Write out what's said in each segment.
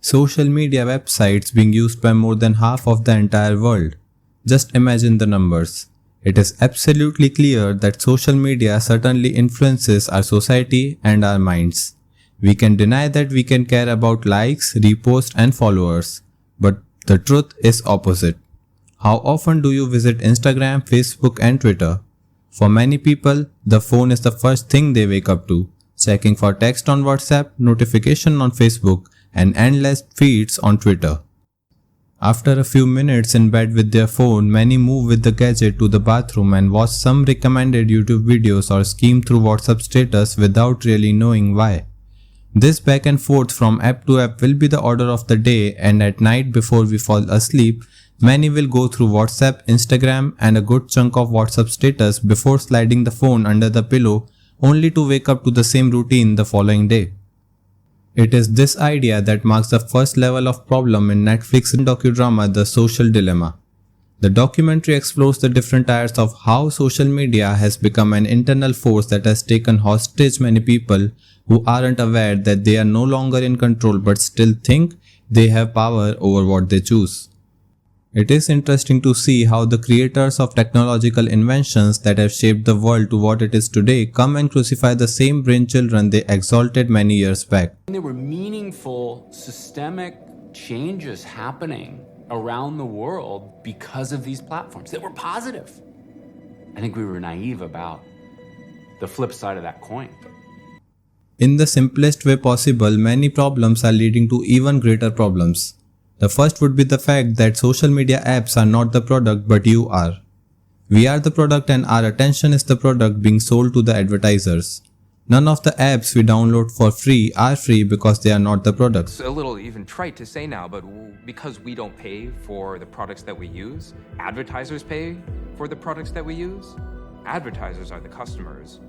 Social media websites being used by more than half of the entire world. Just imagine the numbers. It is absolutely clear that social media certainly influences our society and our minds. We can deny that we can care about likes, reposts and followers, but the truth is opposite. How often do you visit Instagram, Facebook and Twitter? For many people, the phone is the first thing they wake up to, checking for text on WhatsApp, notification on Facebook and endless feeds on Twitter. After a few minutes in bed with their phone, many move with the gadget to the bathroom and watch some recommended YouTube videos or skim through WhatsApp status without really knowing why. This back and forth from app to app will be the order of the day, and at night before we fall asleep, many will go through WhatsApp, Instagram and a good chunk of WhatsApp status before sliding the phone under the pillow only to wake up to the same routine the following day. It is this idea that marks the first level of problem in Netflix docudrama The Social Dilemma. The documentary explores the different tiers of how social media has become an internal force that has taken hostage many people who aren't aware that they are no longer in control but still think they have power over what they choose. It is interesting to see how the creators of technological inventions that have shaped the world to what it is today come and crucify the same brain children they exalted many years back. There were meaningful systemic changes happening around the world because of these platforms that were positive. I think we were naive about the flip side of that coin. In the simplest way possible, many problems are leading to even greater problems. The first would be the fact that social media apps are not the product but you are. We are the product and our attention is the product being sold to the advertisers. None of the apps we download for free are free because they are not the product. It's a little even trite to say now, but because we don't pay for the products that we use, advertisers pay for the products that we use. Advertisers are the customers.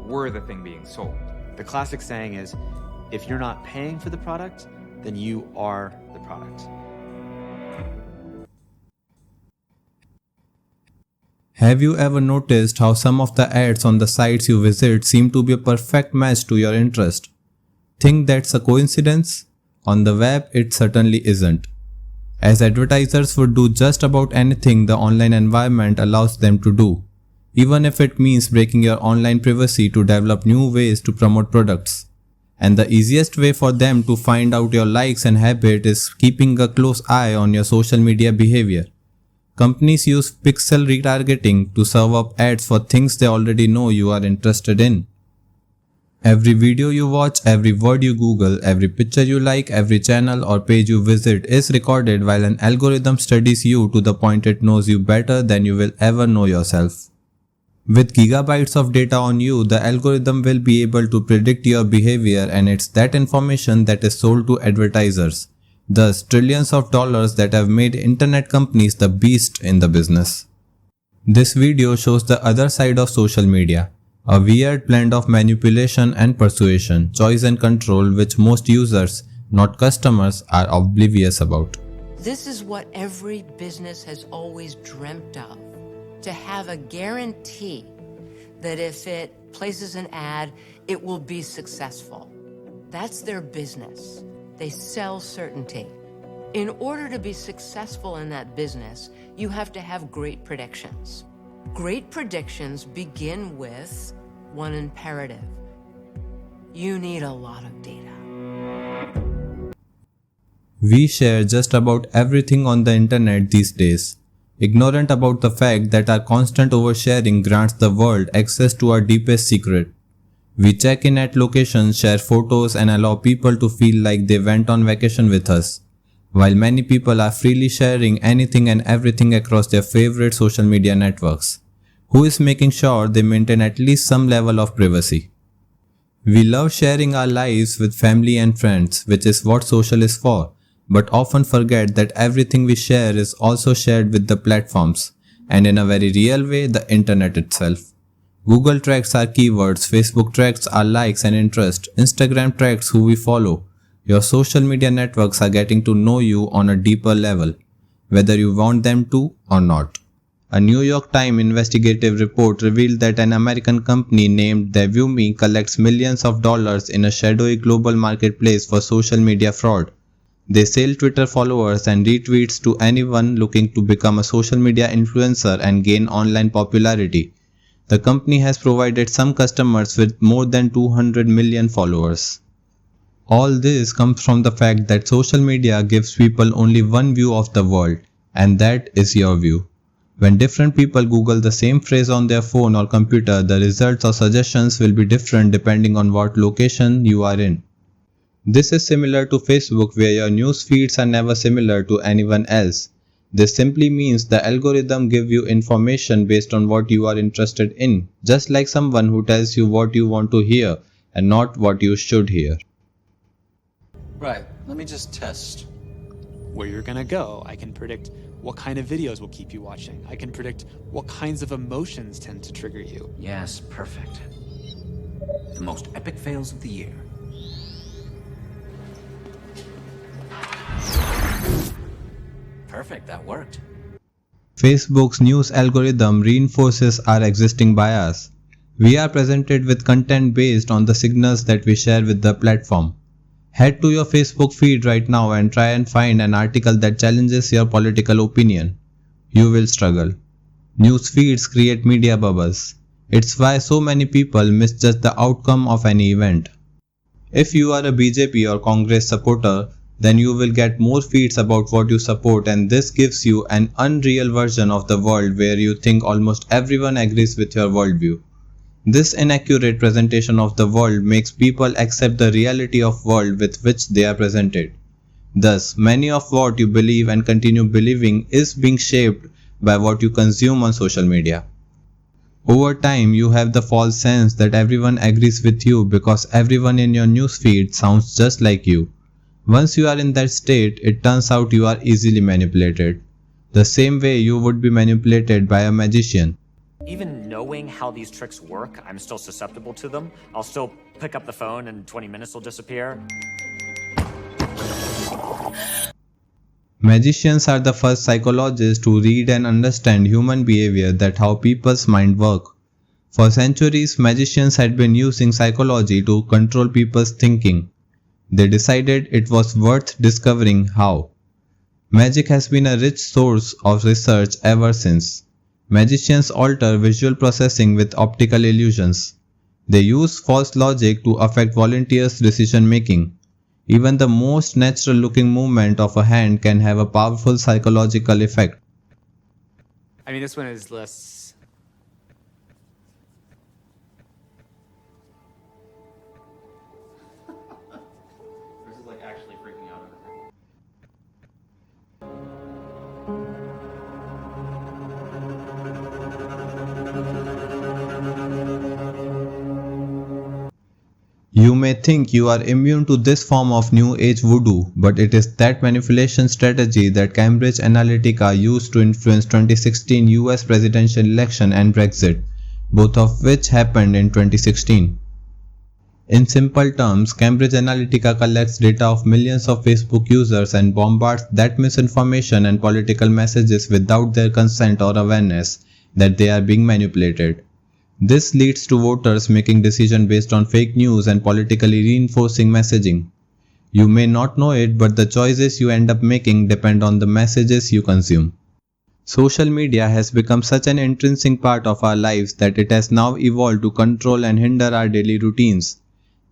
We're the thing being sold. The classic saying is, if you're not paying for the product, then you are the product. Have you ever noticed how some of the ads on the sites you visit seem to be a perfect match to your interest? Think that's a coincidence? On the web, it certainly isn't. As advertisers would do just about anything the online environment allows them to do, even if it means breaking your online privacy to develop new ways to promote products. And the easiest way for them to find out your likes and habit is keeping a close eye on your social media behavior. Companies use pixel retargeting to serve up ads for things they already know you are interested in. Every video you watch, every word you Google, every picture you like, every channel or page you visit is recorded while an algorithm studies you to the point it knows you better than you will ever know yourself. With gigabytes of data on you, the algorithm will be able to predict your behavior, and it's that information that is sold to advertisers. Thus, trillions of dollars that have made internet companies the beast in the business. This video shows the other side of social media, a weird blend of manipulation and persuasion, choice and control which most users, not customers, are oblivious about. This is what every business has always dreamt of, to have a guarantee that if it places an ad, it will be successful. That's their business. They sell certainty. In order to be successful in that business, you have to have great predictions. Great predictions begin with one imperative. You need a lot of data. We share just about everything on the internet these days, ignorant about the fact that our constant oversharing grants the world access to our deepest secret. We check in at locations, share photos and allow people to feel like they went on vacation with us, while many people are freely sharing anything and everything across their favorite social media networks. Who is making sure they maintain at least some level of privacy? We love sharing our lives with family and friends, which is what social is for, but often forget that everything we share is also shared with the platforms, and in a very real way, the internet itself. Google tracks our keywords, Facebook tracks our likes and interest, Instagram tracks who we follow. Your social media networks are getting to know you on a deeper level, whether you want them to or not. A New York Times investigative report revealed that an American company named Devumi collects millions of dollars in a shadowy global marketplace for social media fraud. They sell Twitter followers and retweets to anyone looking to become a social media influencer and gain online popularity. The company has provided some customers with more than 200 million followers. All this comes from the fact that social media gives people only one view of the world, and that is your view. When different people Google the same phrase on their phone or computer, the results or suggestions will be different depending on what location you are in. This is similar to Facebook, where your news feeds are never similar to anyone else. This simply means the algorithm gives you information based on what you are interested in, just like someone who tells you what you want to hear and not what you should hear. Right, let me just test where you're gonna go. I can predict what kind of videos will keep you watching. I can predict what kinds of emotions tend to trigger you. Yes, perfect. The most epic fails of the year. Perfect, that worked. Facebook's news algorithm reinforces our existing bias. We are presented with content based on the signals that we share with the platform. Head to your Facebook feed right now and try and find an article that challenges your political opinion. You will struggle. News feeds create media bubbles. It's why so many people misjudge the outcome of any event. If you are a BJP or Congress supporter, then you will get more feeds about what you support, and this gives you an unreal version of the world where you think almost everyone agrees with your worldview. This inaccurate presentation of the world makes people accept the reality of world with which they are presented. Thus, many of what you believe and continue believing is being shaped by what you consume on social media. Over time, you have the false sense that everyone agrees with you because everyone in your newsfeed sounds just like you. Once you are in that state, it turns out you are easily manipulated. The same way you would be manipulated by a magician. Even knowing how these tricks work, I'm still susceptible to them. I'll still pick up the phone and 20 minutes will disappear. Magicians are the first psychologists to read and understand human behavior, that how people's mind work. For centuries, magicians had been using psychology to control people's thinking. They decided it was worth discovering how. Magic has been a rich source of research ever since. Magicians alter visual processing with optical illusions. They use false logic to affect volunteers' decision making. Even the most natural looking movement of a hand can have a powerful psychological effect. I mean, this one is less. This is like actually freaking out over here. You may think you are immune to this form of New Age voodoo, but it is that manipulation strategy that Cambridge Analytica used to influence 2016 US presidential election and Brexit, both of which happened in 2016. In simple terms, Cambridge Analytica collects data of millions of Facebook users and bombards that misinformation and political messages without their consent or awareness that they are being manipulated. This leads to voters making decisions based on fake news and politically reinforcing messaging. You may not know it, but the choices you end up making depend on the messages you consume. Social media has become such an intrinsic part of our lives that it has now evolved to control and hinder our daily routines.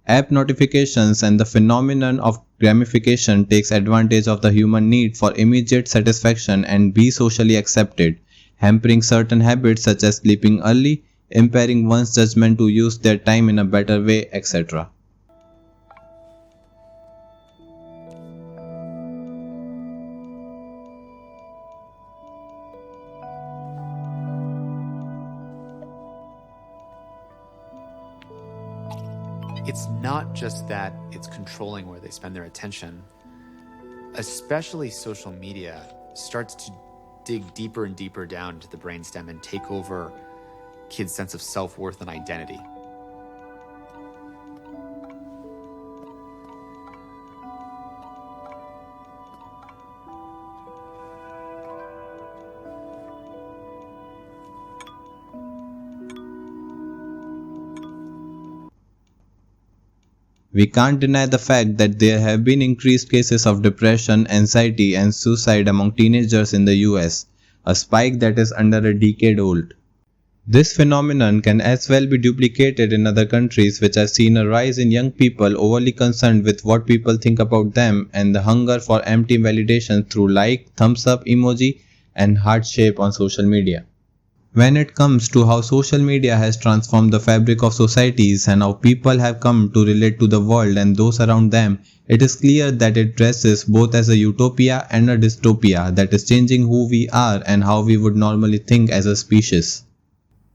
App notifications and the phenomenon of gamification takes advantage of the human need for immediate satisfaction and be socially accepted, hampering certain habits such as sleeping early, impairing one's judgment to use their time in a better way, etc. It's not just that it's controlling where they spend their attention. Especially social media starts to dig deeper and deeper down into the brainstem and take over kids' sense of self-worth and identity. We can't deny the fact that there have been increased cases of depression, anxiety, and suicide among teenagers in the US, a spike that is under a decade old. This phenomenon can as well be duplicated in other countries which have seen a rise in young people overly concerned with what people think about them and the hunger for empty validation through like, thumbs up emoji, and heart shape on social media. When it comes to how social media has transformed the fabric of societies and how people have come to relate to the world and those around them, it is clear that it dresses both as a utopia and a dystopia that is changing who we are and how we would normally think as a species.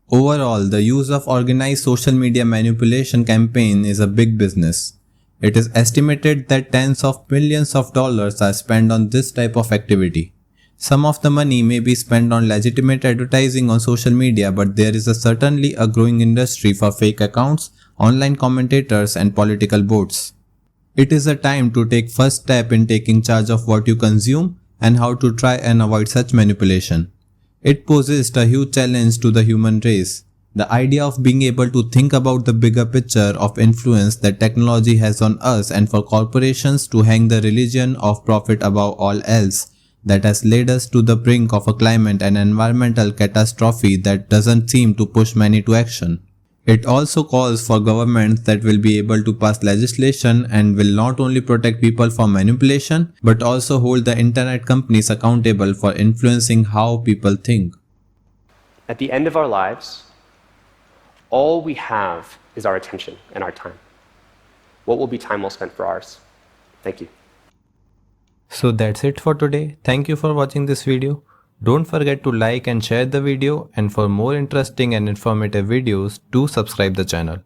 Overall, the use of organized social media manipulation campaign is a big business. It is estimated that tens of millions of dollars are spent on this type of activity. Some of the money may be spent on legitimate advertising on social media, but there is certainly a growing industry for fake accounts, online commentators, and political bots. It is a time to take first step in taking charge of what you consume and how to try and avoid such manipulation. It poses a huge challenge to the human race. The idea of being able to think about the bigger picture of influence that technology has on us and for corporations to hang the religion of profit above all else that has led us to the brink of a climate and environmental catastrophe that doesn't seem to push many to action. It also calls for governments that will be able to pass legislation and will not only protect people from manipulation, but also hold the internet companies accountable for influencing how people think. At the end of our lives, all we have is our attention and our time. What will be time well spent for ours? Thank you. So that's it for today. Thank you for watching this video. Don't forget to like and share the video, and for more interesting and informative videos, do subscribe the channel.